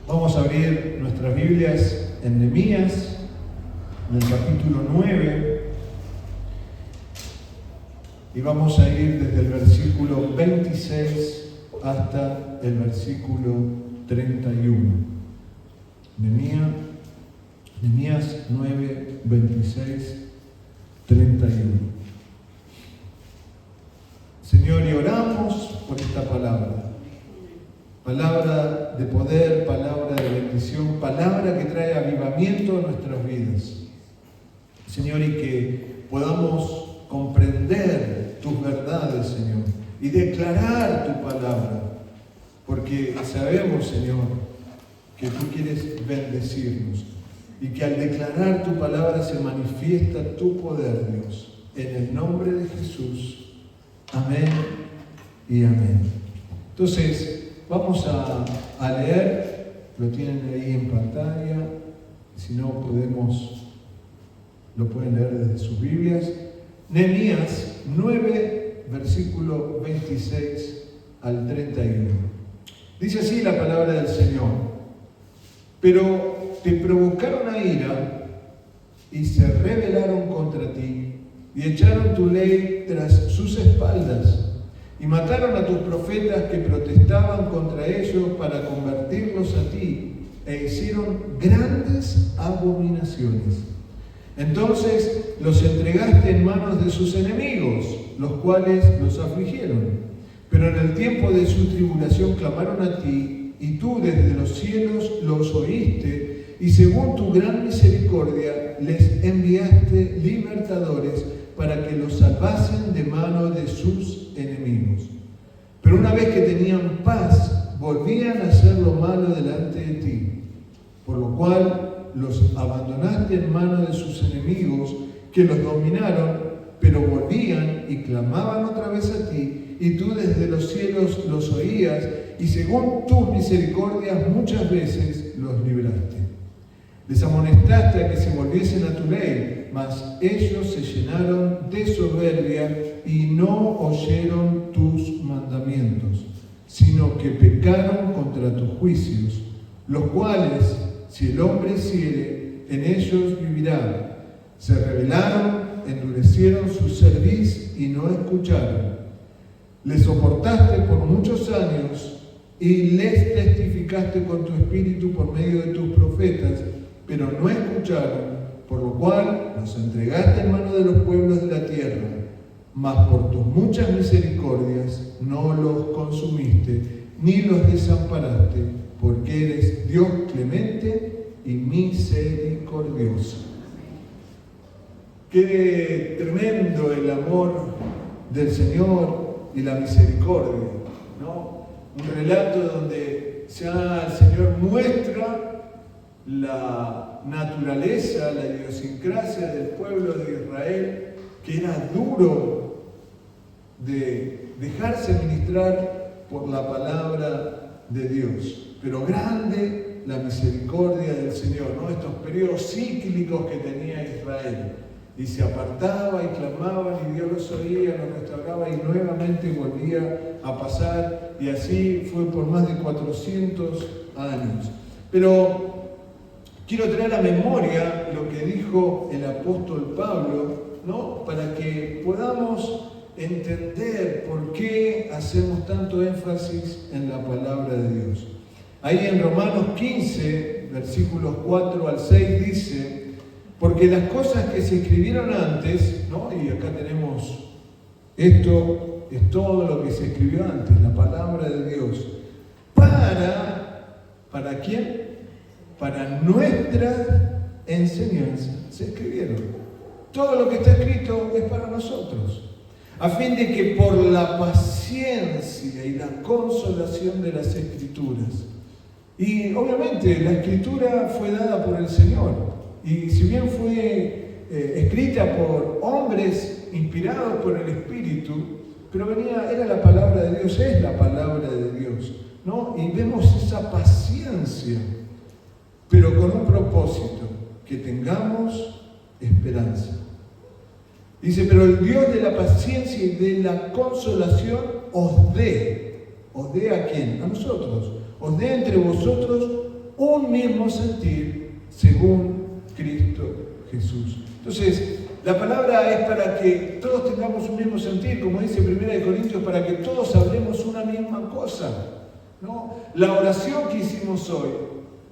Vamos a abrir nuestras Biblias en Nehemías, en el capítulo 9, y vamos a ir desde el versículo 26 hasta el versículo 31. Nehemías 9, 26, 31. Señor, y oramos por esta palabra. Palabra de poder, palabra de bendición, palabra que trae avivamiento a nuestras vidas. Señor, y que podamos comprender tus verdades, Señor, y declarar tu palabra, porque sabemos, Señor, que tú quieres bendecirnos y que al declarar tu palabra se manifiesta tu poder, Dios. En el nombre de Jesús. Amén y amén. Entonces, vamos a leer, lo tienen ahí en pantalla, si no lo pueden leer desde sus Biblias. Nehemías 9, versículo 26 al 31. Dice así la palabra del Señor: pero te provocaron a ira y se rebelaron contra ti y echaron tu ley tras sus espaldas. Y mataron a tus profetas que protestaban contra ellos para convertirlos a ti, e hicieron grandes abominaciones. Entonces los entregaste en manos de sus enemigos, los cuales los afligieron. Pero en el tiempo de su tribulación clamaron a ti, y tú desde los cielos los oíste, y según tu gran misericordia les enviaste libertadores para que los salvasen de mano de sus enemigos. Pero una vez que tenían paz, volvían a hacer lo malo delante de ti, por lo cual los abandonaste en manos de sus enemigos, que los dominaron, pero volvían y clamaban otra vez a ti, y tú desde los cielos los oías, y según tus misericordias muchas veces los libraste. Les amonestaste a que se volviesen a tu ley, mas ellos se llenaron de soberbia y no oyeron tus mandamientos, sino que pecaron contra tus juicios, los cuales, si el hombre hiciere, en ellos vivirá. Se rebelaron, endurecieron su cerviz y no escucharon. Les soportaste por muchos años y les testificaste con tu espíritu por medio de tus profetas, pero no escucharon, por lo cual los entregaste en manos de los pueblos de la tierra, mas por tus muchas misericordias no los consumiste, ni los desamparaste, porque eres Dios clemente y misericordioso. Qué tremendo el amor del Señor y la misericordia, ¿no? Un relato donde ya el Señor muestra la naturaleza, la idiosincrasia del pueblo de Israel, que era duro de dejarse ministrar por la palabra de Dios. Pero grande la misericordia del Señor, ¿no? Estos periodos cíclicos que tenía Israel. Y se apartaba y clamaban y Dios los oía, los restauraba y nuevamente volvía a pasar. Y así fue por más de 400 años. Pero quiero traer a memoria lo que dijo el apóstol Pablo, ¿no? Para que podamos entender por qué hacemos tanto énfasis en la palabra de Dios. Ahí en Romanos 15, versículos 4 al 6 dice: porque las cosas que se escribieron antes, ¿no? Y acá tenemos, esto es todo lo que se escribió antes, la palabra de Dios. ¿Para quién? Para nuestra enseñanza se escribieron. Todo lo que está escrito es para nosotros, a fin de que por la paciencia y la consolación de las Escrituras, y obviamente la Escritura fue dada por el Señor, y si bien fue escrita por hombres inspirados por el Espíritu, pero era la palabra de Dios, es la palabra de Dios, ¿no? Y vemos esa paciencia, pero con un propósito, que tengamos esperanza. Dice: pero el Dios de la paciencia y de la consolación os dé ¿a quién? A nosotros, os dé entre vosotros un mismo sentir según Cristo Jesús. Entonces, la palabra es para que todos tengamos un mismo sentir, como dice 1 Corintios, para que todos hablemos una misma cosa, ¿no? La oración que hicimos hoy,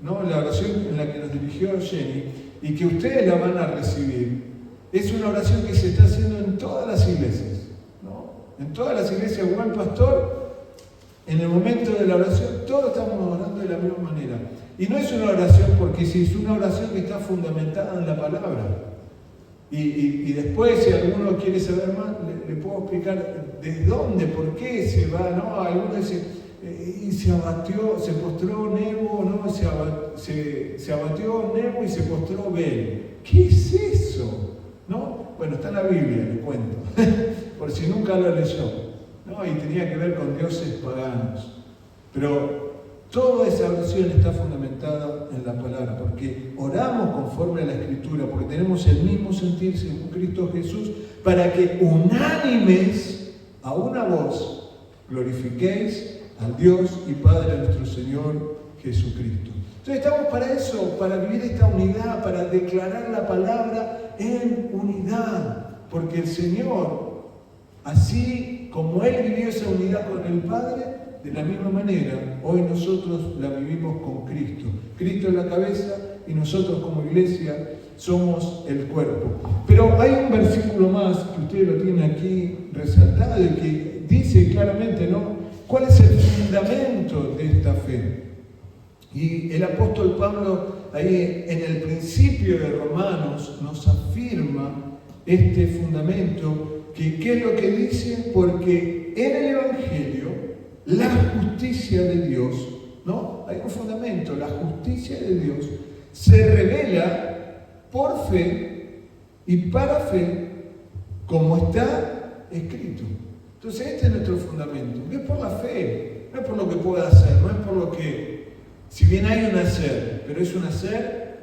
¿no? La oración en la que nos dirigió Jenny, y que ustedes la van a recibir, es una oración que se está haciendo en todas las iglesias, ¿no? En todas las iglesias, buen pastor, en el momento de la oración, todos estamos orando de la misma manera. Y no es una oración porque sí, es una oración que está fundamentada en la palabra. Y después, si alguno quiere saber más, le puedo explicar de dónde, por qué se va, ¿no? Algunos dicen, y se postró Nebo, ¿no? Se abatió Nebo y se postró Bel. ¿Qué es eso? ¿No? Bueno, está en la Biblia, le cuento, por si nunca lo leyó, ¿no? Y tenía que ver con dioses paganos. Pero toda esa oración está fundamentada en la palabra, porque oramos conforme a la Escritura, porque tenemos el mismo sentir según Cristo Jesús, para que unánimes a una voz glorifiquéis al Dios y Padre de nuestro Señor Jesucristo. Entonces estamos para eso, para vivir esta unidad, para declarar la palabra en unidad, porque el Señor, así como Él vivió esa unidad con el Padre, de la misma manera, hoy nosotros la vivimos con Cristo. Cristo es la cabeza y nosotros como iglesia somos el cuerpo. Pero hay un versículo más que ustedes lo tienen aquí resaltado y que dice claramente, ¿no?, cuál es el fundamento de esta fe. Y el apóstol Pablo, ahí en el principio de Romanos, nos afirma este fundamento, que ¿qué es lo que dice? Porque en el Evangelio, la justicia de Dios, ¿no? Hay un fundamento, la justicia de Dios se revela por fe y para fe, como está escrito. Entonces este es nuestro fundamento, que es por la fe, no es por lo que pueda hacer, no es por lo que, si bien hay un hacer, pero es un hacer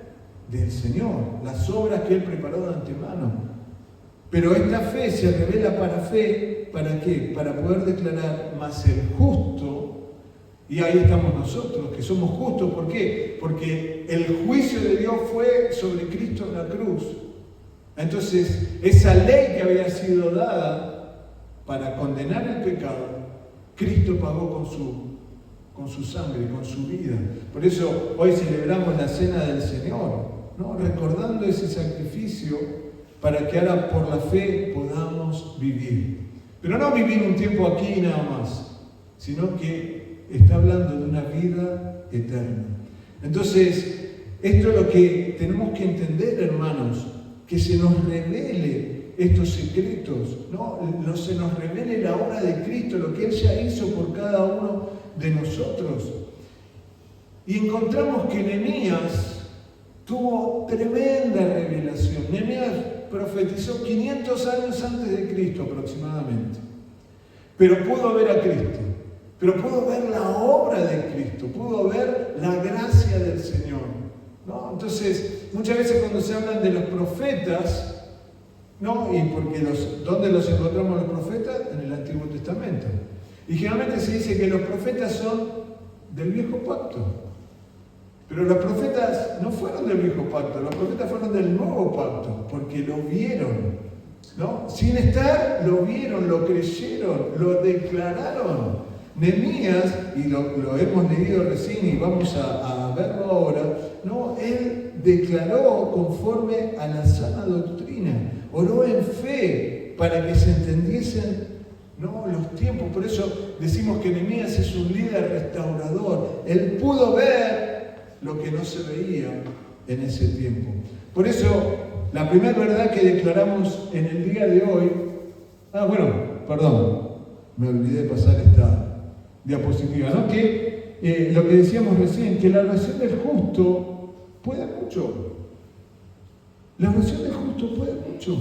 del Señor, las obras que Él preparó de antemano. Pero esta fe se revela para fe, ¿para qué? Para poder declarar, más el justo, y ahí estamos nosotros, que somos justos, ¿por qué? Porque el juicio de Dios fue sobre Cristo en la cruz. Entonces, esa ley que había sido dada para condenar el pecado, Cristo pagó con su sangre, con su vida. Por eso hoy celebramos la Cena del Señor, ¿no? Recordando ese sacrificio, para que ahora por la fe podamos vivir. Pero no vivir un tiempo aquí nada más, sino que está hablando de una vida eterna. Entonces, esto es lo que tenemos que entender, hermanos, que se nos revele estos secretos, ¿no? Se nos revele la obra de Cristo, lo que Él ya hizo por cada uno de nosotros. Y encontramos que Nehemías tuvo tremenda revelación. Nehemías profetizó 500 años antes de Cristo aproximadamente. Pero pudo ver a Cristo, pero pudo ver la obra de Cristo, pudo ver la gracia del Señor, ¿no? Entonces, muchas veces cuando se hablan de los profetas, ¿no? Y porque ¿dónde los encontramos los profetas? En el Antiguo Testamento. Y generalmente se dice que los profetas son del Viejo Pacto. Pero los profetas no fueron del Viejo Pacto, los profetas fueron del Nuevo Pacto, porque lo vieron, ¿no? Sin estar, lo vieron, lo creyeron, lo declararon. Nehemías, y lo hemos leído recién y vamos a verlo ahora, ¿no? Él declaró conforme a la sana doctrina, oró en fe para que se entendiesen, ¿no?, los tiempos. Por eso decimos que Nehemías es un líder restaurador. Él pudo ver lo que no se veía en ese tiempo. Por eso, la primera verdad que declaramos en el día de hoy... me olvidé de pasar esta diapositiva, ¿no? Que lo que decíamos recién, que la oración del justo puede mucho. La oración del justo puede mucho.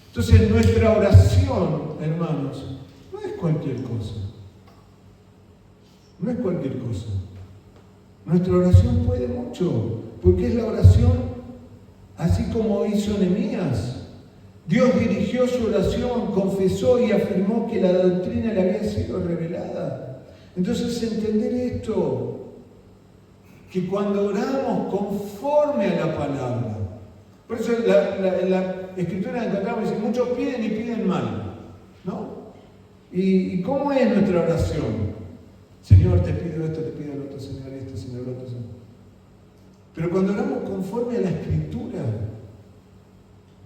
Entonces, nuestra oración, hermanos, no es cualquier cosa. No es cualquier cosa. Nuestra oración puede mucho, porque es la oración así como hizo Nehemías. Dios dirigió su oración, confesó y afirmó que la doctrina le había sido revelada. Entonces, entender esto, que cuando oramos conforme a la palabra, por eso en la Escritura encontramos, dice, muchos piden y piden mal, ¿no? ¿Y cómo es nuestra oración? Señor, te pido esto, te pido el otro, Señor, esto, Señor, el otro, Señor. Pero cuando oramos conforme a la Escritura,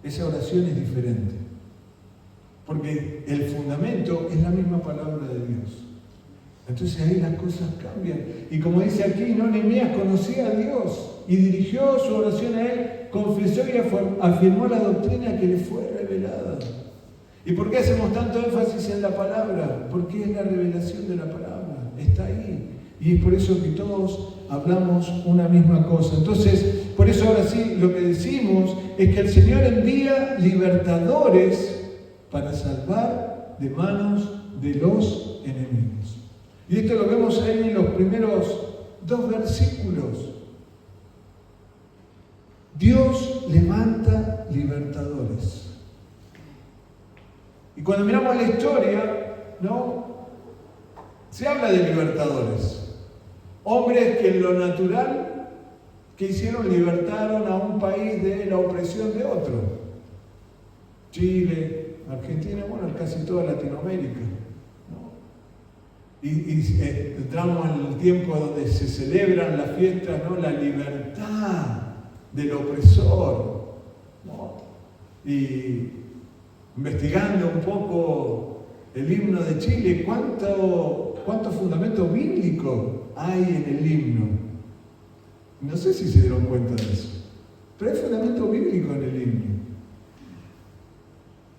esa oración es diferente. Porque el fundamento es la misma palabra de Dios. Entonces ahí las cosas cambian. Y como dice aquí, ¿no? Nehemías conocía a Dios y dirigió su oración a Él, confesó y afirmó la doctrina que le fue revelada. ¿Y por qué hacemos tanto énfasis en la palabra? Porque es la revelación de la palabra. Está ahí. Y es por eso que todos hablamos una misma cosa. Entonces, por eso ahora sí, lo que decimos es que el Señor envía libertadores para salvar de manos de los enemigos. Y esto lo vemos ahí en los primeros 2 versículos. Dios levanta libertadores. Y cuando miramos la historia, ¿no? Se habla de libertadores. Hombres que en lo natural que hicieron, libertaron a un país de la opresión de otro. Chile, Argentina, bueno, casi toda Latinoamérica. ¿No? Y entramos en el tiempo donde se celebran las fiestas, ¿no? La libertad del opresor. ¿No? Y investigando un poco el himno de Chile, ¿cuánto fundamento bíblico hay en el himno? No sé si se dieron cuenta de eso, pero hay fundamento bíblico en el himno.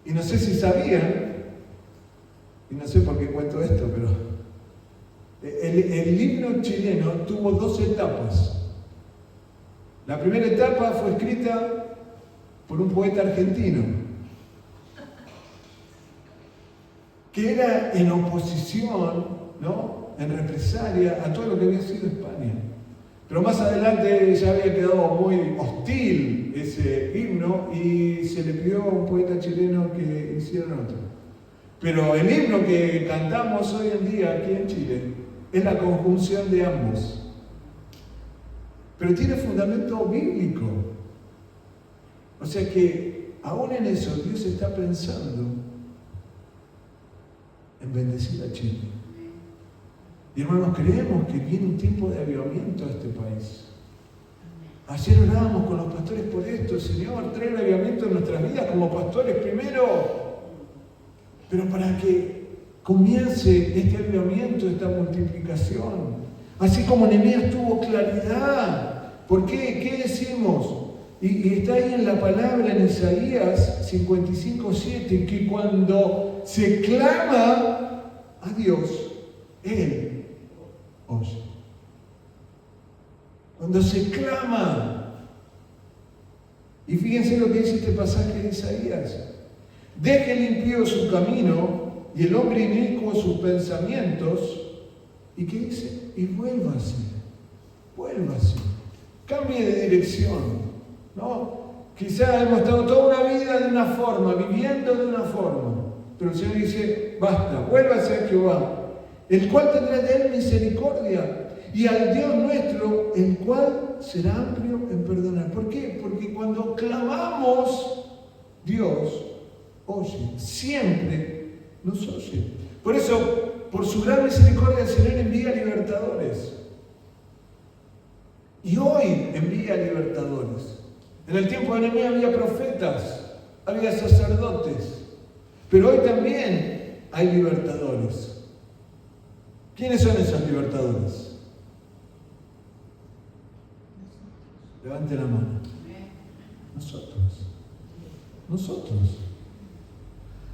Y no sé si sabían, y no sé por qué cuento esto, pero el himno chileno tuvo 2 etapas. La primera etapa fue escrita por un poeta argentino, que era en oposición, ¿no? En represalia a todo lo que había sido España. Pero más adelante ya había quedado muy hostil ese himno y se le pidió a un poeta chileno que hiciera otro. Pero el himno que cantamos hoy en día aquí en Chile es la conjunción de ambos. Pero tiene fundamento bíblico. O sea que aún en eso Dios está pensando en bendecir a Chile. Y hermanos, creemos que viene un tiempo de avivamiento a este país. Ayer orábamos con los pastores por esto, Señor, trae el avivamiento en nuestras vidas como pastores primero, pero para que comience este avivamiento, esta multiplicación. Así como Nehemías tuvo claridad. ¿Por qué? ¿Qué decimos? Y está ahí en la palabra en Isaías 55:7, que cuando se clama a Dios, Él oye. Cuando se clama. Y fíjense lo que dice este pasaje de Isaías. Deje el impío su camino y el hombre inicuo sus pensamientos. ¿Y qué dice? Y vuélvase. Cambie de dirección. ¿No? Quizá hemos estado toda una vida de una forma, viviendo de una forma. Pero el Señor dice, basta, vuélvase a Jehová, el cual tendrá de él misericordia, y al Dios nuestro, el cual será amplio en perdonar. ¿Por qué? Porque cuando clamamos, Dios oye, siempre nos oye. Por eso, por su gran misericordia, el Señor envía libertadores. Y hoy envía libertadores. En el tiempo de Nehemías había profetas, había sacerdotes, pero hoy también hay libertadores. ¿Quiénes son esos libertadores? Levante la mano.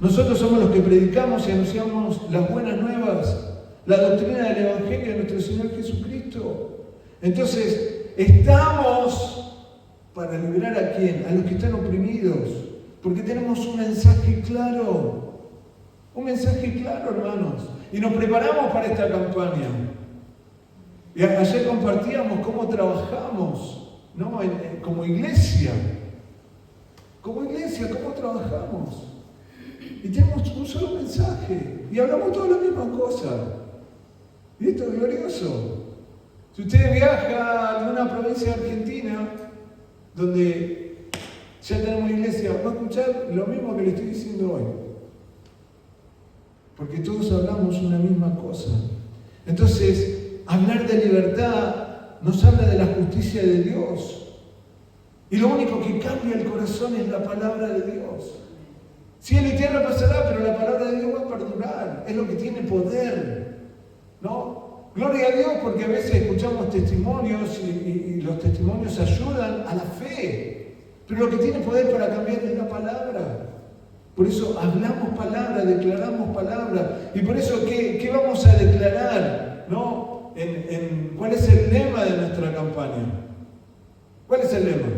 Nosotros somos los que predicamos y anunciamos las buenas nuevas, la doctrina del Evangelio de nuestro Señor Jesucristo. Entonces, estamos para liberar ¿a quién? A los que están oprimidos, porque tenemos un mensaje claro, hermanos, y nos preparamos para esta campaña. Y ayer compartíamos cómo trabajamos, ¿no? Como iglesia, cómo trabajamos. Y tenemos un solo mensaje, y hablamos toda la misma cosa. Y esto es glorioso. Si usted viaja a alguna provincia de Argentina, donde ya tenemos iglesia, va a escuchar lo mismo que le estoy diciendo hoy. Porque todos hablamos una misma cosa. Entonces, hablar de libertad nos habla de la justicia de Dios. Y lo único que cambia el corazón es la palabra de Dios. Cielo y tierra pasará, pero la palabra de Dios va a perdurar. Es lo que tiene poder, ¿no? Gloria a Dios, porque a veces escuchamos testimonios y los testimonios ayudan a la fe. Pero lo que tiene poder para cambiar es la palabra. Por eso hablamos palabra, declaramos palabra. Y por eso, ¿qué vamos a declarar? ¿No? ¿Cuál es el lema de nuestra campaña? ¿Cuál es el lema?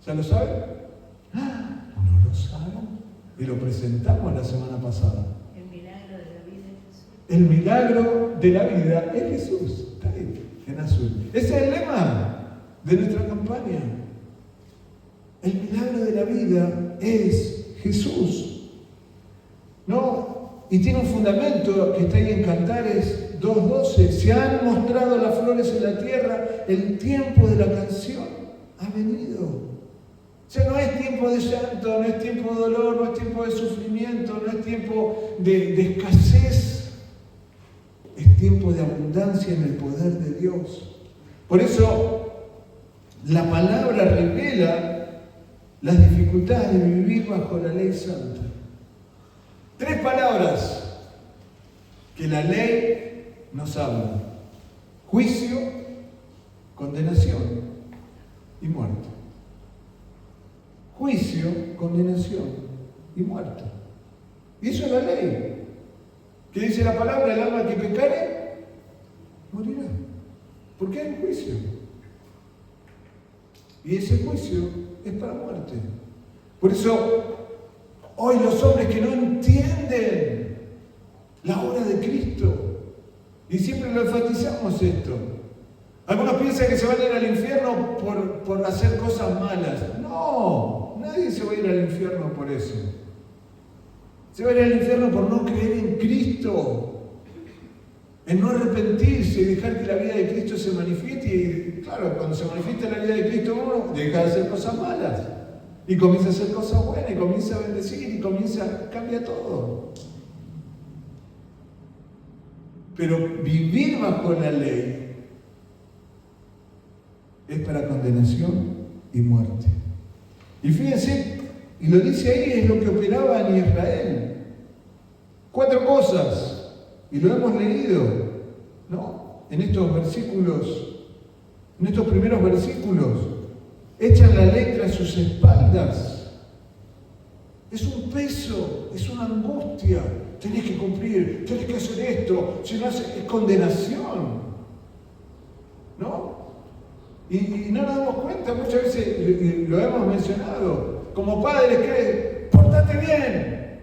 ¿Ya lo saben? ¿No lo saben? Y lo presentamos la semana pasada. El milagro de la vida es Jesús. El milagro de la vida es Jesús. Está ahí, en azul. Ese es el lema de nuestra campaña. El milagro de la vida es Jesús. ¿No? Y tiene un fundamento que está ahí en Cantares 2:12. Se han mostrado las flores en la tierra, el tiempo de la canción ha venido. O sea, no es tiempo de llanto, no es tiempo de dolor, no es tiempo de sufrimiento, no es tiempo de escasez. Es tiempo de abundancia en el poder de Dios. Por eso, la palabra revela las dificultades de vivir bajo la ley santa. 3 palabras que la ley nos habla: juicio, condenación y muerte. Juicio, condenación y muerte. Y eso es la ley. ¿Qué dice la palabra? El alma que pecare, morirá. Porque hay un juicio. Y ese juicio es para muerte. Por eso, hoy los hombres que no entienden la obra de Cristo, y siempre lo enfatizamos esto. Algunos piensan que se van a ir al infierno por hacer cosas malas. No, nadie se va a ir al infierno por eso. Se va a ir al infierno por no creer en Cristo, en no arrepentirse y dejar que la vida de Cristo se manifieste. Y claro, cuando se manifiesta la vida de Cristo, uno deja de hacer cosas malas y comienza a hacer cosas buenas, y comienza a bendecir, y cambia todo. Pero vivir bajo la ley es para condenación y muerte. Y fíjense, y lo dice ahí, es lo que operaba en Israel. 4 cosas, y lo hemos leído, ¿no? En estos versículos, en estos primeros versículos, echan la ley tras sus espaldas. Es un peso, es una angustia. Tenés que cumplir, tenés que hacer esto, si no haces, es condenación, ¿no? Y no nos damos cuenta, muchas veces lo hemos mencionado, como padres, que portate bien,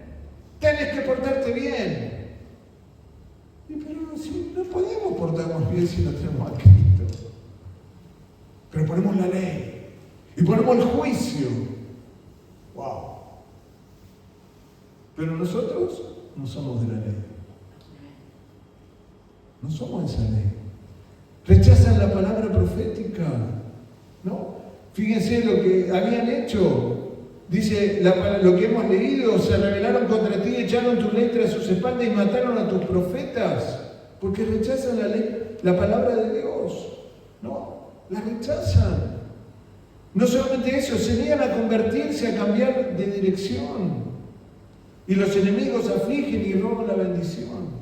tenés que portarte bien. Pero si no podemos portarnos bien si no tenemos a Cristo. Pero ponemos la ley y ponemos el juicio. ¡Wow! Pero nosotros no somos de la ley. No somos esa ley. Rechazan la palabra profética, ¿no? Fíjense lo que habían hecho. Dice, lo que hemos leído: se rebelaron contra ti, echaron tu ley tras sus espaldas y mataron a tus profetas, porque rechazan la ley, la palabra de Dios, ¿no? La rechazan. No solamente eso, se niegan a convertirse, a cambiar de dirección. Y los enemigos afligen y roban la bendición.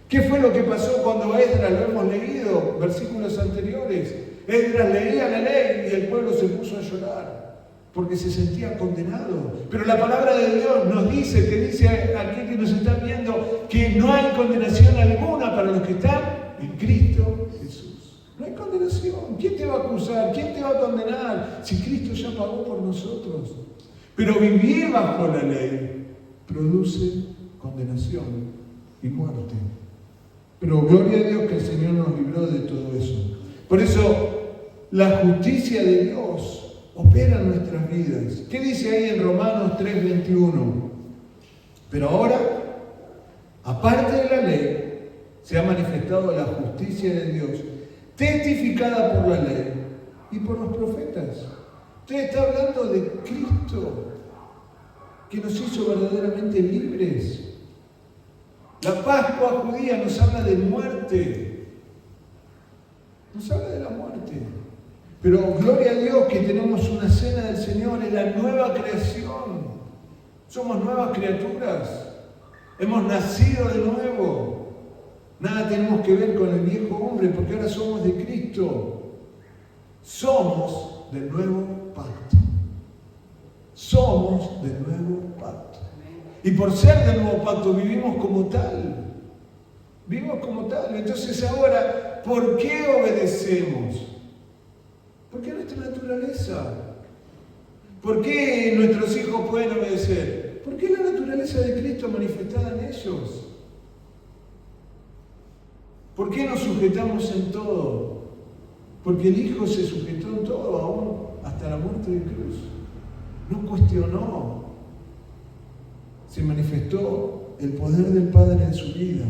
¿Qué fue lo que pasó cuando Esdras, lo hemos leído, versículos anteriores? Esdras leía la ley y el pueblo se puso a llorar porque se sentía condenado. Pero la palabra de Dios nos dice, que dice aquí que nos están viendo, que no hay condenación alguna para los que están en Cristo Jesús. No hay condenación. ¿Quién te va a acusar? ¿Quién te va a condenar? Si Cristo ya pagó por nosotros. Pero vivir bajo la ley produce condenación y muerte. Pero gloria a Dios que el Señor nos libró de todo eso. Por eso, la justicia de Dios opera en nuestras vidas. ¿Qué dice ahí en Romanos 3:21? Pero ahora, aparte de la ley, se ha manifestado la justicia de Dios, testificada por la ley y por los profetas. Usted está hablando de Cristo, que nos hizo verdaderamente libres. La Pascua judía nos habla de muerte, nos habla de la muerte. Pero gloria a Dios que tenemos una cena del Señor, es la nueva creación. Somos nuevas criaturas, hemos nacido de nuevo. Nada tenemos que ver con el viejo hombre, porque ahora somos de Cristo. Somos del nuevo pacto. Somos del nuevo pacto. Y por ser del nuevo pacto vivimos como tal. Vivimos como tal. Entonces ahora, ¿por qué obedecemos? Porque es nuestra naturaleza. ¿Por qué nuestros hijos pueden obedecer? Porque es la naturaleza de Cristo manifestada en ellos. ¿Por qué nos sujetamos en todo? Porque el Hijo se sujetó en todo, aún hasta la muerte de cruz. No cuestionó. Se manifestó el poder del Padre en su vida.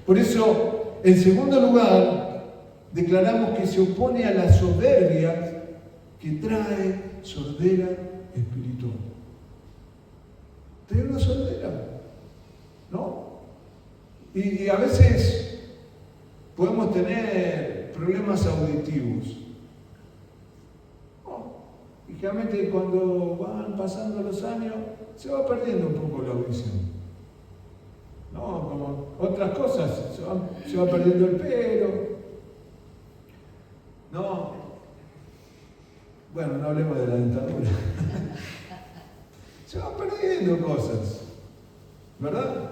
Por eso, en segundo lugar, declaramos que se opone a la soberbia que trae sordera espiritual. Trae una sordera, ¿no? Y a veces podemos tener problemas auditivos. Y generalmente cuando van pasando los años, se va perdiendo un poco la audición. No, como otras cosas, se va perdiendo el pelo. No. Bueno, no hablemos de la dentadura. Se van perdiendo cosas, ¿verdad?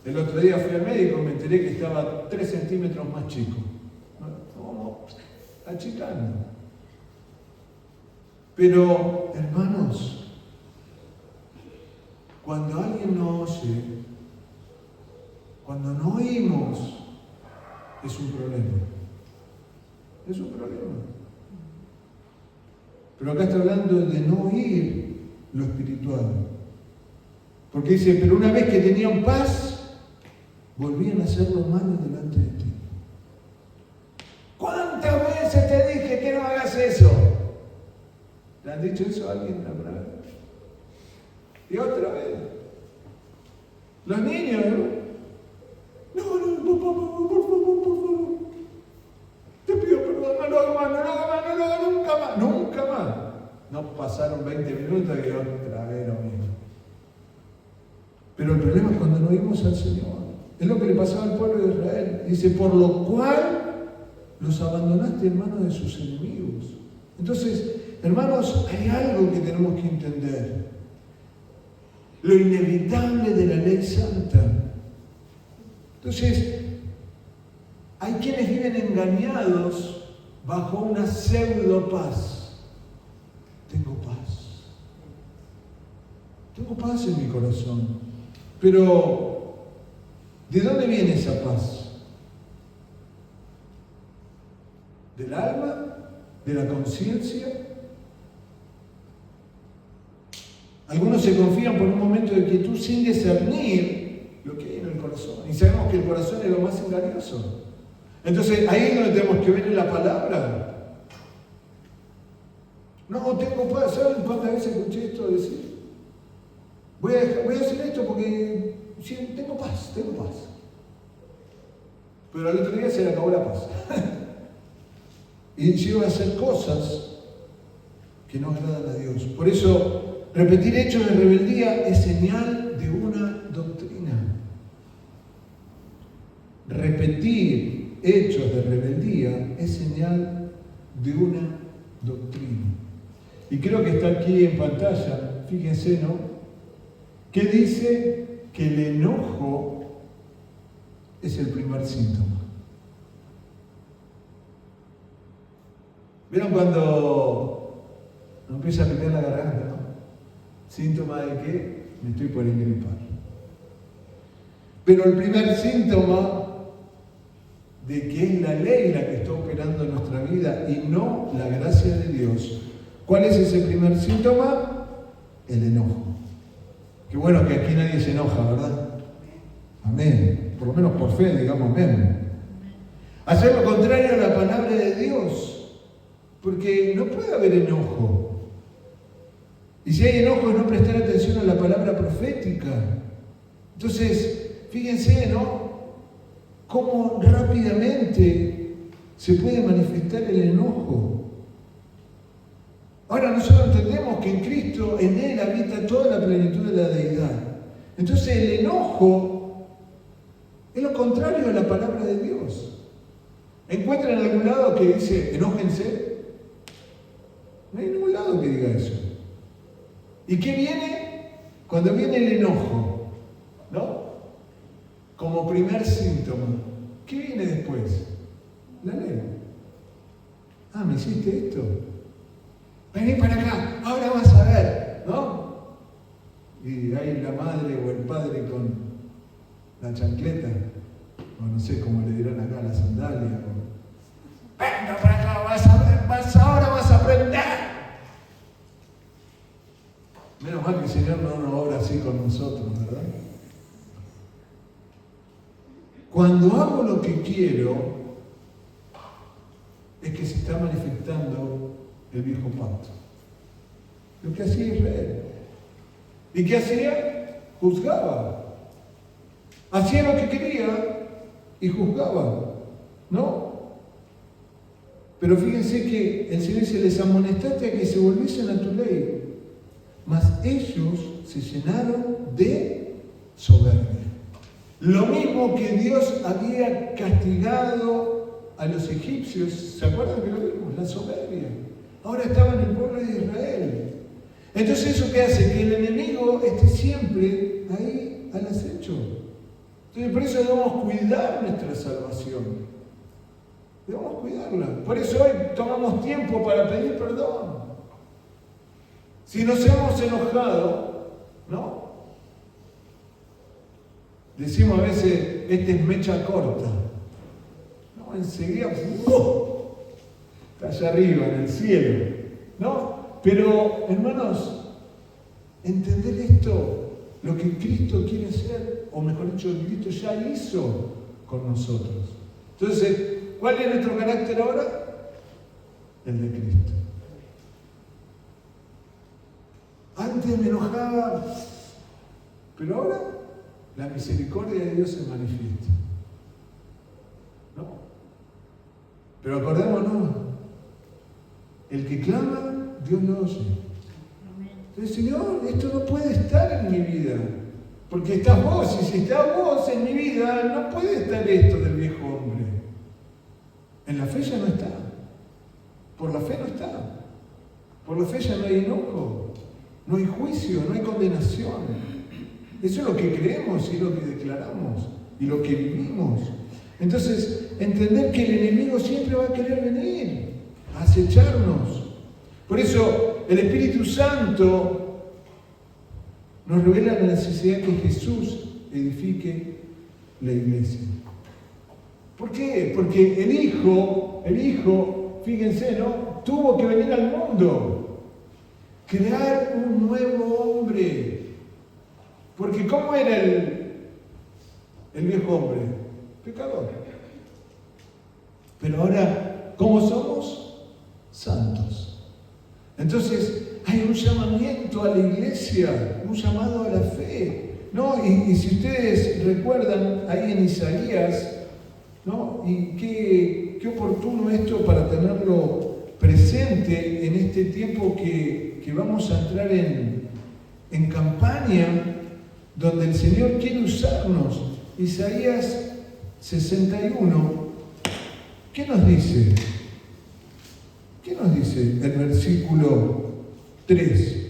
El otro día fui al médico y me enteré que estaba 3 centímetros más chico. Vamos achicando. Pero, hermanos, cuando alguien no oye, cuando no oímos, es un problema. Es un problema. Pero acá está hablando de no oír lo espiritual. Porque dice, pero una vez que tenían paz, volvían a hacer lo malo delante de ti. ¿Cuántas veces te dije que no hagas eso? ¿Le han dicho eso a alguien alguna vez? Y otra vez. Los niños, no, por favor. Te pido perdón, no lo hago más, nunca más. No pasaron 20 minutos y otra vez lo mismo. Pero el problema es cuando no oímos al Señor. Es lo que le pasaba al pueblo de Israel. Dice, por lo cual los abandonaste en manos de sus enemigos. Entonces, hermanos, hay algo que tenemos que entender. Lo inevitable de la ley santa. Entonces, hay quienes viven engañados bajo una pseudo paz. Tengo paz. Tengo paz en mi corazón. Pero, ¿de dónde viene esa paz? ¿Del alma? ¿De la conciencia? Algunos se confían por un momento de quietud sin discernir lo que hay en el corazón. Y sabemos que el corazón es lo más engañoso. Entonces, ahí es donde tenemos que ver en la palabra. No, tengo paz. ¿Saben cuántas veces escuché esto decir? Voy a hacer esto porque sí, tengo paz. Pero al otro día se le acabó la paz. Y llego a hacer cosas que no agradan a Dios. Por eso, repetir hechos de rebeldía es señal de una doctrina. Repetir hechos de rebeldía es señal de una doctrina. Y creo que está aquí en pantalla, fíjense, ¿no? Que dice que el enojo es el primer síntoma. ¿Vieron cuando nos empieza a picar la garganta, no? Síntoma de que me estoy por engripar. Pero el primer síntoma de que es la ley la que está operando en nuestra vida y no la gracia de Dios. ¿Cuál es ese primer síntoma? El enojo. Qué bueno que aquí nadie se enoja, ¿verdad? Amén. Por lo menos por fe, digamos amén. Hacer lo contrario a la palabra de Dios. Porque no puede haber enojo. Y si hay enojo es no prestar atención a la palabra profética. Entonces, fíjense, ¿no? Cómo rápidamente se puede manifestar el enojo. Ahora nosotros entendemos que en Cristo, en Él habita toda la plenitud de la deidad. Entonces el enojo es lo contrario a la palabra de Dios. ¿Encuentran en algún lado que dice enójense? No hay ningún lado que diga eso. ¿Y qué viene? Cuando viene el enojo, ¿no? Como primer síntoma. ¿Qué viene después? La ley. Ah, ¿me hiciste esto? Vení para acá, ahora vas a ver, ¿no? Y ahí la madre o el padre con la chancleta, o no sé cómo le dirán acá, la sandalia. Venga para acá, vas a ver, ahora vas a aprender. Menos mal que el Señor no nos obra así con nosotros, ¿verdad? Cuando hago lo que quiero, es que se está manifestando el viejo pacto. Lo que hacía Israel. ¿Y qué hacía? Juzgaba. Hacía lo que quería y juzgaba. ¿No? Pero fíjense que el Señor dice, les amonestaste a que se volviesen a tu ley. Mas ellos se llenaron de soberbia. Lo mismo que Dios había castigado a los egipcios, ¿se acuerdan que lo vimos? La soberbia. Ahora estaba en el pueblo de Israel. Entonces, ¿eso qué hace? Que el enemigo esté siempre ahí al acecho. Entonces, por eso debemos cuidar nuestra salvación. Debemos cuidarla. Por eso hoy tomamos tiempo para pedir perdón. Si nos hemos enojado, ¿no? Decimos a veces, este es mecha corta. No, enseguida, está allá arriba, en el cielo, ¿no? Pero, hermanos, entender esto, lo que Cristo quiere hacer, o mejor dicho, Cristo ya hizo con nosotros. Entonces, ¿cuál es nuestro carácter ahora? El de Cristo. Antes me enojaba, pero ahora la misericordia de Dios se manifiesta. ¿No? Pero acordémonos, el que clama, Dios lo oye. Entonces, Señor, esto no puede estar en mi vida, porque estás vos, y si estás vos en mi vida, no puede estar esto del viejo hombre. En la fe ya no está. Por la fe no está. Por la fe ya no hay enojo, no hay juicio, no hay condenación. Eso es lo que creemos y lo que declaramos y lo que vivimos. Entonces, entender que el enemigo siempre va a querer venir a acecharnos. Por eso, el Espíritu Santo nos revela la necesidad que Jesús edifique la iglesia. ¿Por qué? Porque el Hijo, fíjense, ¿no? Tuvo que venir al mundo, crear un nuevo hombre. Porque ¿cómo era el viejo hombre? Pecador. Pero ahora, ¿cómo somos? Santos. Entonces, hay un llamamiento a la iglesia, un llamado a la fe, ¿no? Y si ustedes recuerdan ahí en Isaías, ¿no? Y qué oportuno esto para tenerlo presente en este tiempo que vamos a entrar en campaña, donde el Señor quiere usarnos. Isaías 61, ¿qué nos dice? ¿Qué nos dice el versículo 3?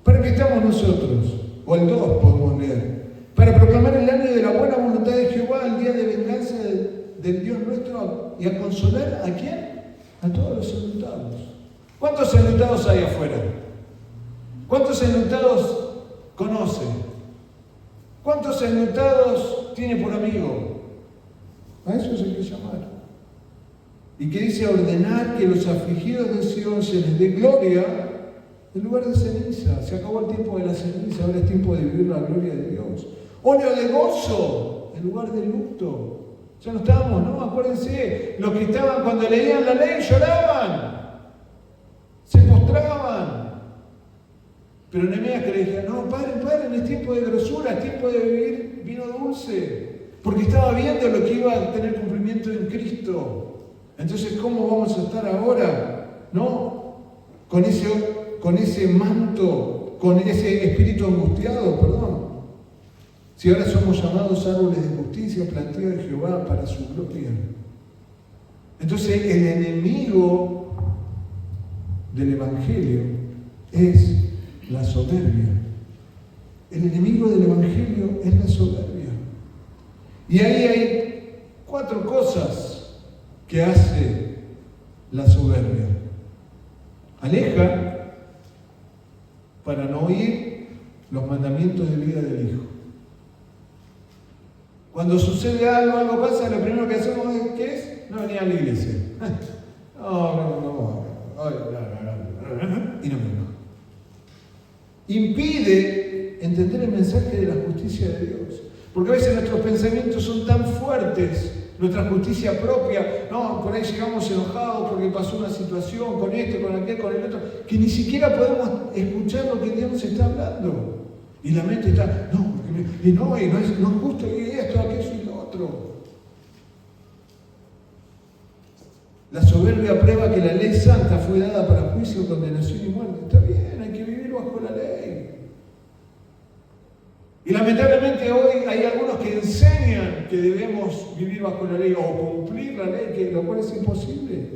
¿Para qué estamos nosotros? O el 2 podemos leer. Para proclamar el año de la buena voluntad de Jehová, el día de venganza del Dios nuestro, y a consolar ¿a quién? A todos los enlutados. ¿Cuántos enlutados hay afuera? ¿Cuántos enlutados conoce? ¿Cuántos enlutados tiene por amigo? A eso hay que llamar. Y que dice ordenar que los afligidos de Sion se les dé gloria en lugar de ceniza. Se acabó el tiempo de la ceniza, ahora es tiempo de vivir la gloria de Dios. Óleo de gozo en lugar de luto. Ya no estamos, ¿no? Acuérdense, los que estaban cuando leían la ley lloraban, se postraban. Pero Nehemías que le decía, no, paren, es tiempo de grosura, es tiempo de vivir vino dulce. Porque estaba viendo lo que iba a tener cumplimiento en Cristo. Entonces, ¿cómo vamos a estar ahora? ¿No? Con ese manto, con ese espíritu angustiado, perdón. Si ahora somos llamados árboles de justicia, plantíos de Jehová para su gloria. Entonces, el enemigo del Evangelio es la soberbia. El enemigo del Evangelio es la soberbia. Y ahí hay 4 cosas que hace la soberbia. Aleja para no oír los mandamientos de vida del Hijo. Cuando sucede algo pasa, lo primero que hacemos es, ¿qué es? No venir a la iglesia. No. Y no vengo. Impide entender el mensaje de la justicia de Dios. Porque a veces nuestros pensamientos son tan fuertes, nuestra justicia propia, no, por ahí llegamos enojados porque pasó una situación con esto, con aquel, con el otro, que ni siquiera podemos escuchar lo que Dios nos está hablando. Y la mente está, no es justo, y esto, aquello y lo otro. La soberbia prueba que la ley santa fue dada para juicio, condenación y muerte. Está bien, hay que vivir bajo la ley. Y lamentablemente hoy hay algunos que enseñan que debemos vivir bajo la ley o cumplir la ley, lo cual es imposible.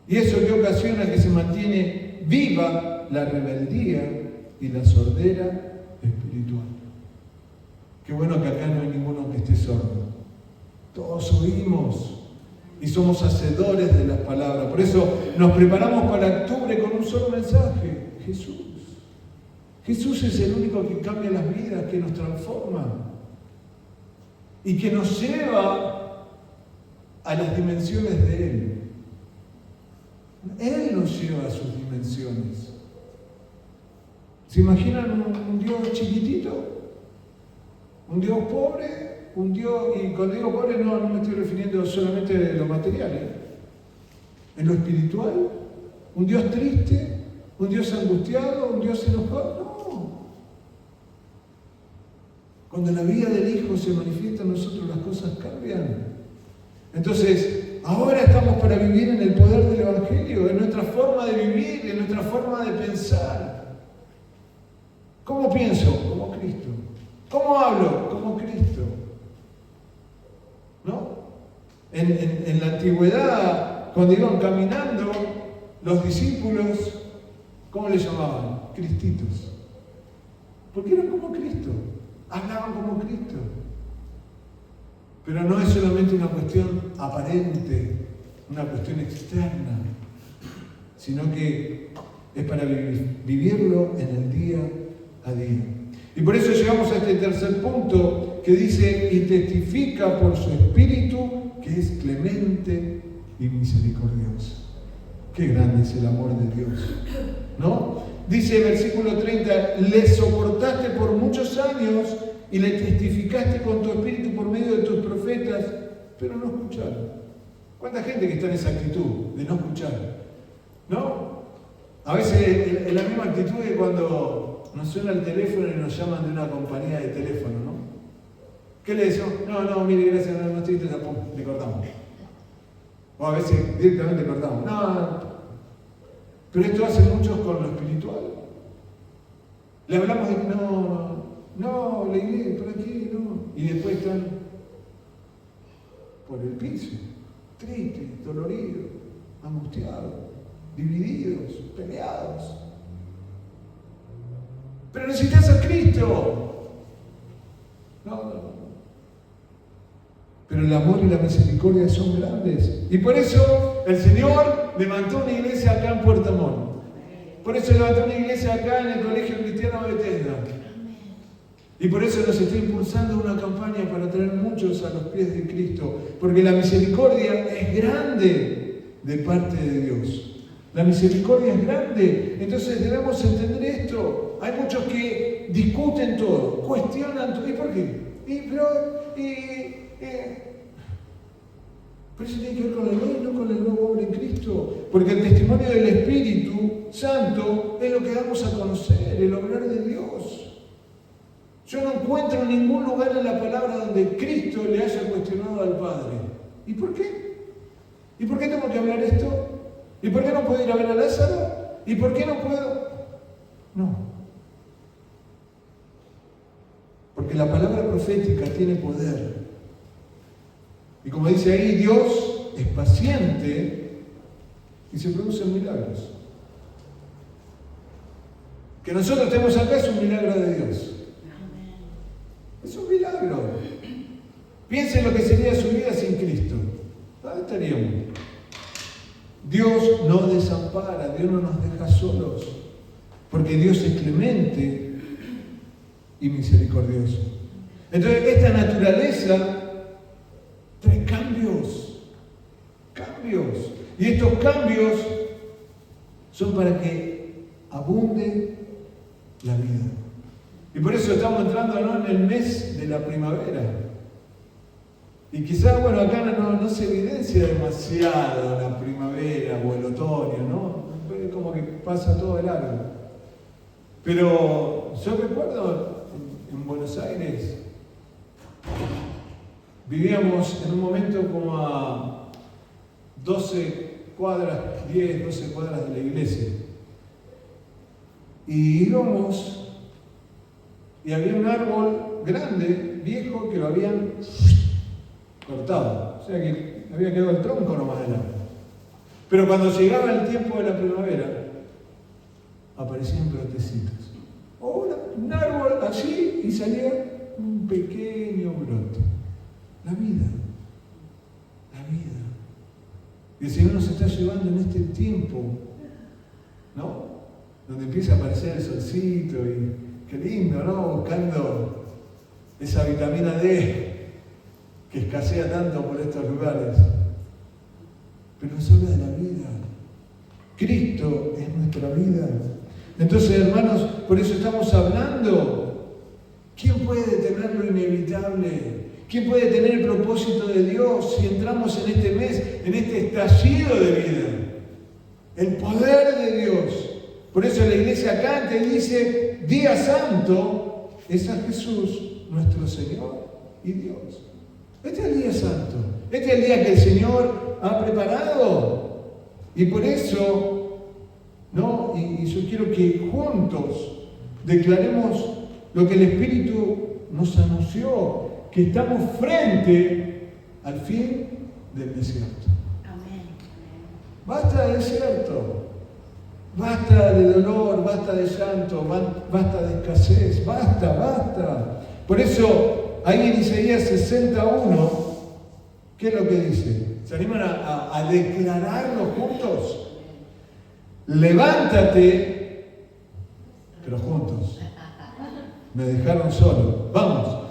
Y eso que ocasiona que se mantiene viva la rebeldía y la sordera espiritual. Qué bueno que acá no hay ninguno que esté sordo. Todos oímos y somos hacedores de las palabras. Por eso nos preparamos para octubre con un solo mensaje: Jesús. Jesús es el único que cambia las vidas, que nos transforma y que nos lleva a las dimensiones de Él. Él nos lleva a sus dimensiones. ¿Se imaginan un Dios chiquitito? ¿Un Dios pobre? ¿Un Dios, y cuando digo pobre no me estoy refiriendo solamente a lo material, en lo espiritual? ¿Un Dios triste? ¿Un Dios angustiado? ¿Un Dios enojado? No. Cuando la vida del Hijo se manifiesta en nosotros, las cosas cambian. Entonces, ahora estamos para vivir en el poder del Evangelio, en nuestra forma de vivir, en nuestra forma de pensar. ¿Cómo pienso? Como Cristo. ¿Cómo hablo? Como Cristo. ¿No? En la antigüedad, cuando iban caminando, los discípulos, ¿cómo le llamaban? Cristitos. Porque eran como Cristo, hablaban como Cristo. Pero no es solamente una cuestión aparente, una cuestión externa, sino que es para vivirlo en el día a día. Y por eso llegamos a este tercer punto que dice: y testifica por su Espíritu que es clemente y misericordioso. Qué grande es el amor de Dios, ¿no? Dice el versículo 30, le soportaste por muchos años y le testificaste con tu espíritu por medio de tus profetas, pero no escucharon. ¿Cuánta gente que está en esa actitud de no escuchar? ¿No? A veces es la misma actitud que cuando nos suena el teléfono y nos llaman de una compañía de teléfono, ¿no? ¿Qué le decimos? No, mire, gracias, no estoy interesado, pum, le cortamos. O a veces directamente cortamos. No. Pero esto hacen muchos con lo espiritual. Le hablamos de no, la iglesia, por aquí, no. Y después están por el piso, tristes, doloridos, angustiados, divididos, peleados. Pero necesitas a Cristo. No. Pero el amor y la misericordia son grandes. Y por eso el Señor levantó una iglesia acá en Puerto Montt. Por eso levantó una iglesia acá en el Colegio Cristiano Bethesda. Y por eso nos está impulsando una campaña para traer muchos a los pies de Cristo. Porque la misericordia es grande de parte de Dios. La misericordia es grande. Entonces debemos entender esto. Hay muchos que discuten todo, cuestionan todo. ¿Y por qué? Pero eso tiene que ver con la ley, no con el nuevo hombre en Cristo. Porque el testimonio del Espíritu Santo es lo que damos a conocer, el obrar de Dios. Yo no encuentro ningún lugar en la palabra donde Cristo le haya cuestionado al Padre. ¿Y por qué? ¿Y por qué tengo que hablar esto? ¿Y por qué no puedo ir a ver a Lázaro? ¿Y por qué no puedo? No. Porque la palabra profética tiene poder. Y como dice ahí, Dios es paciente y se producen milagros. Que nosotros estemos acá es un milagro de Dios. Es un milagro. Piensen lo que sería su vida sin Cristo. ¿Dónde estaríamos? Dios no desampara, Dios no nos deja solos. Porque Dios es clemente y misericordioso. Entonces, esta naturaleza trae cambios. Y estos cambios son para que abunde la vida. Y por eso estamos entrando, ¿no?, en el mes de la primavera. Y quizás, bueno, acá no se evidencia demasiado la primavera o el otoño, ¿no? Es como que pasa todo el largo. Pero yo recuerdo en Buenos Aires, vivíamos en un momento como a 12 cuadras de la iglesia. Y íbamos y había un árbol grande, viejo, que lo habían cortado. O sea que había quedado el tronco nomás del árbol. Pero cuando llegaba el tiempo de la primavera, aparecían brotecitos. O un árbol así y salía un pequeño brote. La vida. Y el Señor nos está llevando en este tiempo, ¿no? Donde empieza a aparecer el solcito y qué lindo, ¿no? Buscando esa vitamina D que escasea tanto por estos lugares. Pero nos habla de la vida. Cristo es nuestra vida. Entonces, hermanos, por eso estamos hablando. ¿Quién puede detener lo inevitable? ¿Quién puede tener el propósito de Dios si entramos en este mes, en este estallido de vida? El poder de Dios. Por eso la iglesia canta y dice, Día Santo es a Jesús, nuestro Señor y Dios. Este es el Día Santo. Este es el día que el Señor ha preparado. Y por eso, ¿no? Y yo quiero que juntos declaremos lo que el Espíritu nos anunció, que estamos frente al fin del desierto. Amén. Basta de desierto, basta de dolor, basta de llanto, basta de escasez, basta. Por eso, ahí en Isaías 61, ¿qué es lo que dice? ¿Se animan a declararlo juntos? Levántate, pero juntos. Me dejaron solo. Vamos.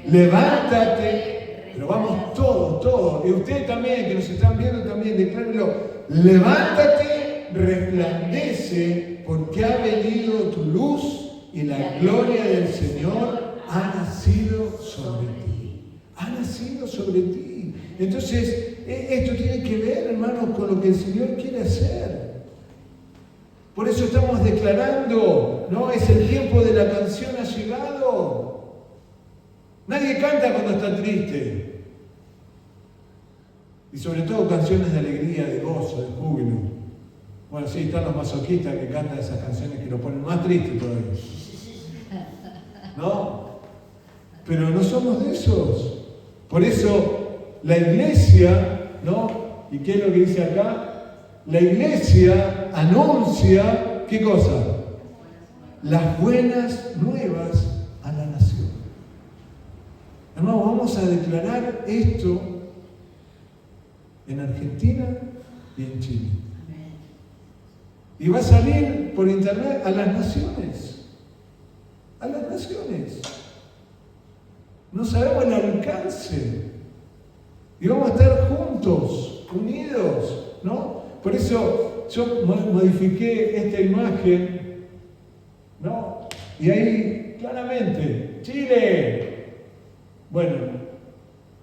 Levántate, pero vamos todos. Y ustedes también, que nos están viendo también, declárenlo. Levántate, resplandece, porque ha venido tu luz y la gloria del Señor ha nacido sobre ti. Ha nacido sobre ti. Entonces, esto tiene que ver, hermanos, con lo que el Señor quiere hacer. Por eso estamos declarando, ¿no? Es el tiempo de la canción ha llegado. Nadie canta cuando está triste. Y sobre todo canciones de alegría, de gozo, de júbilo. Bueno, sí, están los masoquistas que cantan esas canciones que lo ponen más triste todavía. ¿No? Pero no somos de esos. Por eso la iglesia, ¿no? ¿Y qué es lo que dice acá? La iglesia anuncia, ¿qué cosa? Las buenas nuevas a la nación. Hermano, vamos a declarar esto en Argentina y en Chile. Y va a salir por internet a las naciones. A las naciones. No sabemos el alcance. Y vamos a estar juntos, unidos, ¿no? Por eso yo modifiqué esta imagen, ¿no? Y ahí claramente, Chile. Bueno,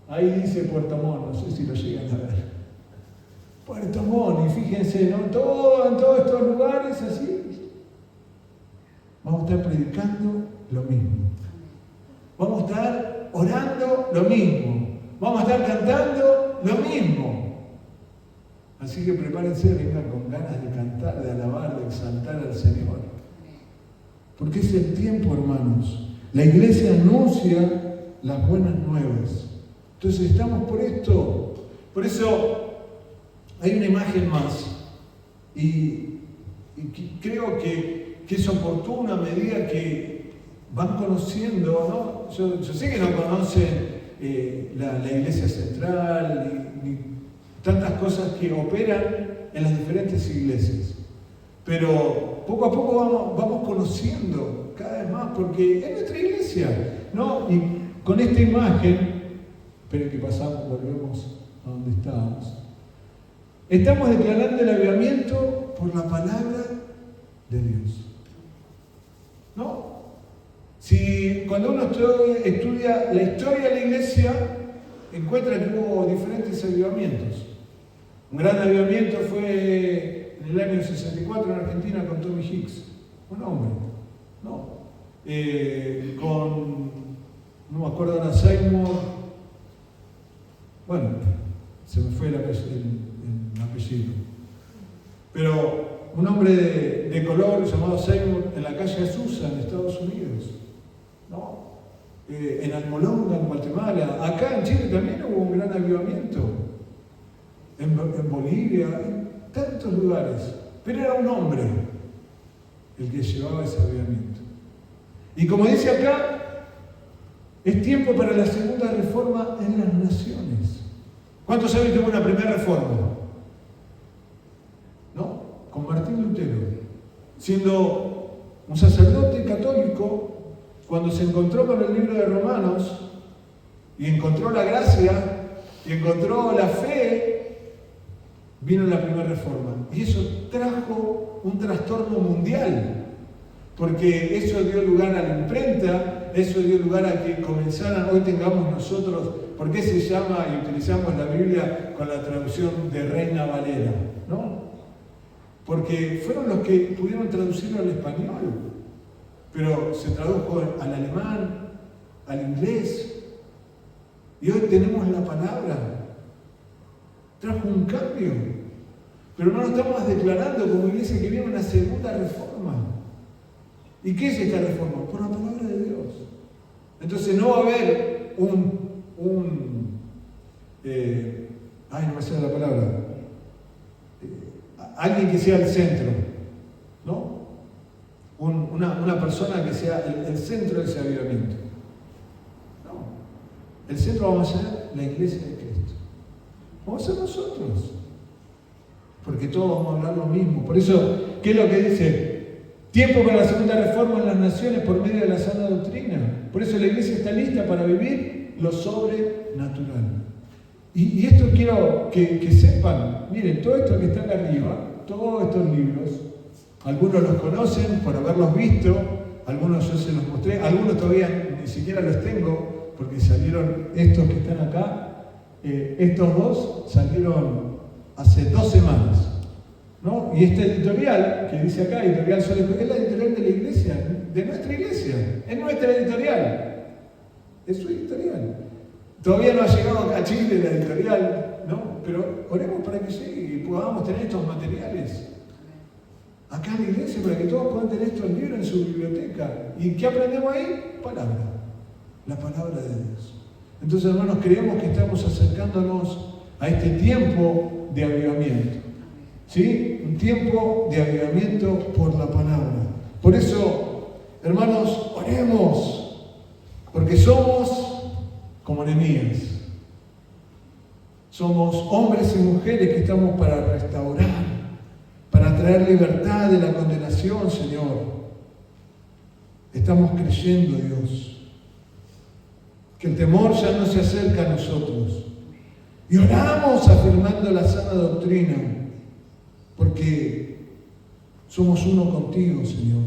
Ahí dice Puerto Montt, no sé si lo llegan a ver. Puerto Montt, y fíjense, ¿no? En todos estos lugares así. Vamos a estar predicando lo mismo. Vamos a estar orando lo mismo. Vamos a estar cantando lo mismo. Así que prepárense, vengan con ganas de cantar, de alabar, de exaltar al Señor. Porque es el tiempo, hermanos. La iglesia anuncia las buenas nuevas. Entonces estamos por esto. Por eso hay una imagen más. Y creo que es oportuna a medida que van conociendo, ¿no? Yo sé que no conocen la iglesia central, ni tantas cosas que operan en las diferentes iglesias. Pero poco a poco vamos conociendo cada vez más, porque es nuestra iglesia, ¿no? Y con esta imagen, esperen que pasamos, volvemos a donde estábamos. Estamos declarando el avivamiento por la palabra de Dios. ¿No? Si cuando uno estudia la historia de la iglesia, encuentra que hubo diferentes avivamientos. Un gran avivamiento fue en el año 64 en Argentina con Tommy Hicks, un hombre, ¿no? No me acuerdo ahora, Seymour, bueno, se me fue el apellido, pero un hombre de color llamado Seymour en la calle Azusa en Estados Unidos, ¿no? En Almolonga, en Guatemala, acá en Chile también hubo un gran avivamiento, en Bolivia, en tantos lugares, pero era un hombre el que llevaba ese avivamiento. Y como dice acá, es tiempo para la segunda reforma en las naciones. ¿Cuántos saben que hubo una primera reforma? ¿No? Con Martín Lutero, siendo un sacerdote católico, cuando se encontró con el libro de Romanos y encontró la gracia y encontró la fe, vino la primera reforma. Y eso trajo un trastorno mundial, porque eso dio lugar a la imprenta, eso dio lugar a que comenzaran, hoy tengamos nosotros, ¿por qué se llama y utilizamos la Biblia con la traducción de Reina Valera? ¿No? Porque fueron los que pudieron traducirlo al español, pero se tradujo al alemán, al inglés, y hoy tenemos la palabra. Trajo un cambio, pero no lo estamos declarando como iglesia que viene una segunda reforma. ¿Y qué es esta reforma? Por la palabra de Dios. Entonces no va a haber no me sale la palabra, alguien que sea el centro, ¿no? Una persona que sea el centro de ese avivamiento. No. El centro vamos a ser la iglesia de Cristo. Vamos a ser nosotros. Porque todos vamos a hablar lo mismo. Por eso, ¿qué es lo que dice? Tiempo para la segunda reforma en las naciones por medio de la sana doctrina. Por eso la iglesia está lista para vivir lo sobrenatural. Y esto quiero que sepan. Miren, todo esto que está acá arriba, todos estos libros, algunos los conocen por haberlos visto, algunos yo se los mostré, algunos todavía ni siquiera los tengo, porque salieron estos que están acá. Estos dos salieron hace 2 semanas, ¿no? Y este editorial, que dice acá, editorial Sol, es la editorial de la iglesia, de nuestra iglesia, es nuestra editorial, es su editorial. Todavía no ha llegado a Chile la editorial, ¿no? Pero oremos para que llegue y podamos tener estos materiales acá en la iglesia, para que todos puedan tener estos libros en su biblioteca. ¿Y qué aprendemos ahí? Palabra, la palabra de Dios. Entonces, hermanos, creemos que estamos acercándonos a este tiempo de avivamiento. ¿Sí? Un tiempo de avivamiento por la palabra. Por eso, hermanos, oremos, porque somos como Nehemías. Somos hombres y mujeres que estamos para restaurar, para traer libertad de la condenación, Señor. Estamos creyendo, Dios, que el temor ya no se acerca a nosotros. Y oramos afirmando la sana doctrina, porque somos uno contigo, Señor.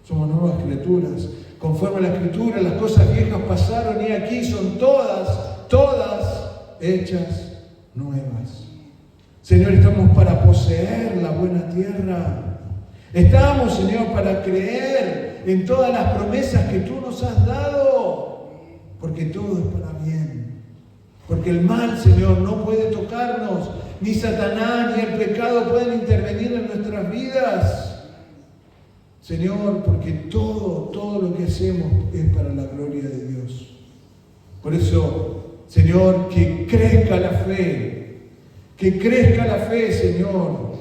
Somos nuevas criaturas. Conforme a la Escritura, las cosas viejas pasaron y aquí son todas hechas nuevas. Señor, estamos para poseer la buena tierra. Estamos, Señor, para creer en todas las promesas que tú nos has dado, porque todo es para bien. Porque el mal, Señor, no puede tocarnos, ni Satanás ni el pecado pueden intervenir en nuestras vidas. Señor, porque todo lo que hacemos es para la gloria de Dios. Por eso, Señor, que crezca la fe, Señor,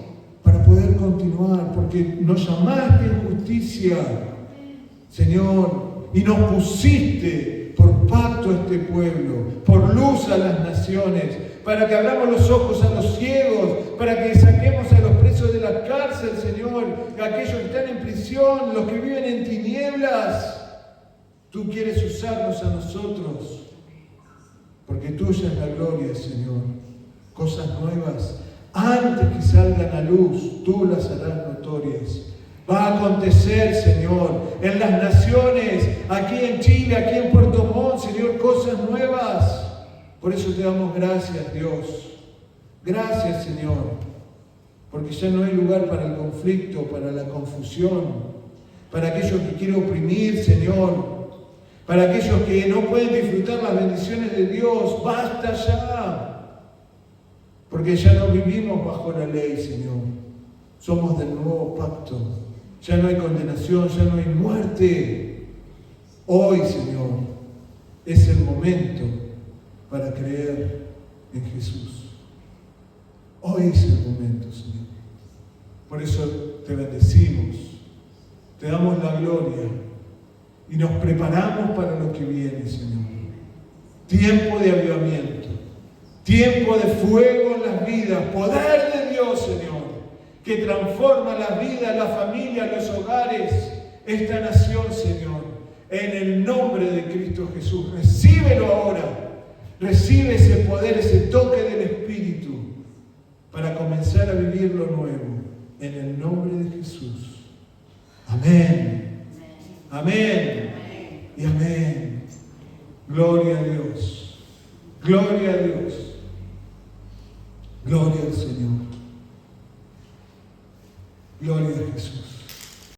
para poder continuar, porque nos llamaste en justicia, Señor, y nos pusiste por pacto a este pueblo, por luz a las naciones, para que abramos los ojos a los ciegos, para que saquemos a los presos de la cárcel, Señor, a aquellos que están en prisión, los que viven en tinieblas. Tú quieres usarnos a nosotros, porque tuya es la gloria, Señor. Cosas nuevas, antes que salgan a luz, tú las harás notorias. Va a acontecer, Señor, en las naciones, aquí en Chile, aquí en Puerto Montt, Señor, cosas nuevas. Por eso te damos gracias, Dios. Gracias, Señor, porque ya no hay lugar para el conflicto, para la confusión, para aquellos que quieren oprimir, Señor, para aquellos que no pueden disfrutar las bendiciones de Dios. Basta ya, porque ya no vivimos bajo la ley, Señor. Somos del nuevo pacto. Ya no hay condenación, ya no hay muerte. Hoy, Señor, es el momento para creer en Jesús. Hoy es el momento, Señor. Por eso te bendecimos, te damos la gloria y nos preparamos para lo que viene, Señor. Tiempo de avivamiento, tiempo de fuego en las vidas, poder de Dios, Señor, que transforma las vidas, la familia, los hogares, esta nación, Señor. En el nombre de Cristo Jesús, recíbelo ahora. Recibe ese poder, ese toque del Espíritu para comenzar a vivir lo nuevo. En el nombre de Jesús. Amén. Amén. Y amén. Gloria a Dios. Gloria a Dios. Gloria al Señor. Gloria a Jesús.